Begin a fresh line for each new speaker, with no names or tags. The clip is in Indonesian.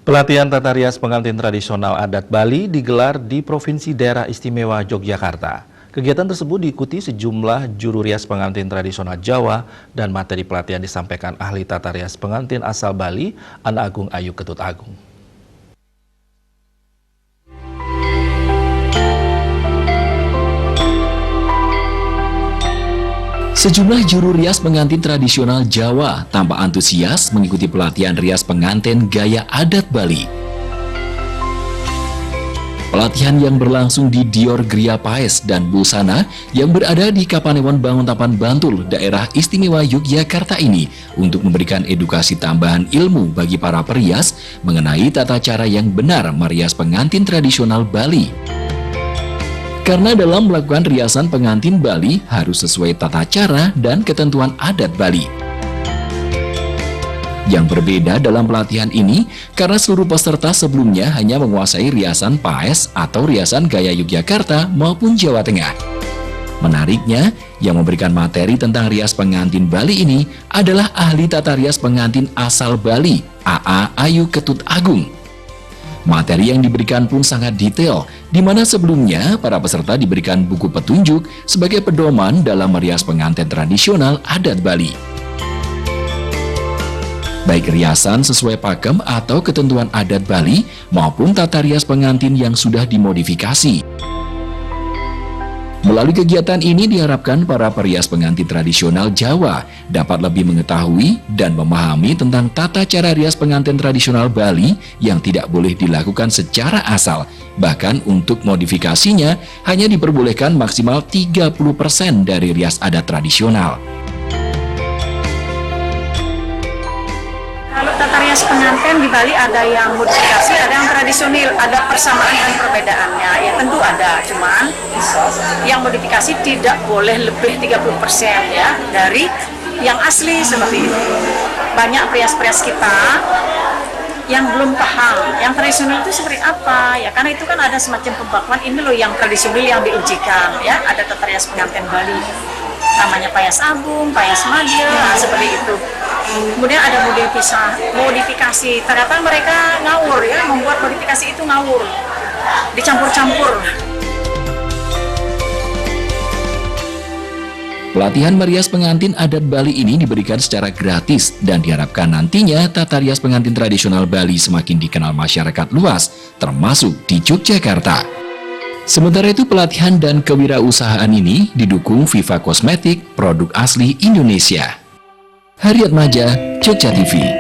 Pelatihan tata rias pengantin tradisional adat Bali digelar di Provinsi Daerah Istimewa Yogyakarta. Kegiatan tersebut diikuti sejumlah juru rias pengantin tradisional Jawa dan materi pelatihan disampaikan ahli tata rias pengantin asal Bali, Ana Agung Ayu Ketut Agung.
Sejumlah juru rias pengantin tradisional Jawa tampak antusias mengikuti pelatihan rias pengantin gaya adat Bali. Pelatihan yang berlangsung di Dior Gria Paes dan Busana yang berada di Kapanewon Banguntapan Bantul, daerah istimewa Yogyakarta ini untuk memberikan edukasi tambahan ilmu bagi para perias mengenai tata cara yang benar merias pengantin tradisional Bali. Karena dalam melakukan riasan pengantin Bali harus sesuai tata cara dan ketentuan adat Bali. Yang berbeda dalam pelatihan ini karena seluruh peserta sebelumnya hanya menguasai riasan paes atau riasan gaya Yogyakarta maupun Jawa Tengah. Menariknya, yang memberikan materi tentang rias pengantin Bali ini adalah ahli tata rias pengantin asal Bali, AA Ayu Ketut Agung. Materi yang diberikan pun sangat detail, di mana sebelumnya para peserta diberikan buku petunjuk sebagai pedoman dalam merias pengantin tradisional adat Bali. Baik riasan sesuai pakem atau ketentuan adat Bali maupun tata rias pengantin yang sudah dimodifikasi. Melalui kegiatan ini diharapkan para perias pengantin tradisional Jawa dapat lebih mengetahui dan memahami tentang tata cara rias pengantin tradisional Bali yang tidak boleh dilakukan secara asal. Bahkan untuk modifikasinya hanya diperbolehkan maksimal 30% dari rias adat tradisional.
Kalau tata rias pengantin di Bali ada yang modifikasi, ada yang tradisional, ada persamaan dan perbedaannya. Ya tentu ada, cuman yang modifikasi tidak boleh lebih 30% ya dari yang asli seperti itu. Banyak perias-perias kita yang belum paham, yang tradisional itu seperti apa ya, karena itu kan ada semacam pembakuan, ini loh yang tradisional yang diujikan ya, ada tata rias pengantin Bali. Namanya payas agung, payas madya, seperti itu. Kemudian ada modifikasi, ternyata mereka ngawur ya, membuat modifikasi itu ngawur, dicampur-campur.
Pelatihan merias pengantin adat Bali ini diberikan secara gratis dan diharapkan nantinya tata rias pengantin tradisional Bali semakin dikenal masyarakat luas, termasuk di Yogyakarta. Sementara itu pelatihan dan kewirausahaan ini didukung Viva Kosmetik, produk asli Indonesia. Haryat Maja, Jogja TV.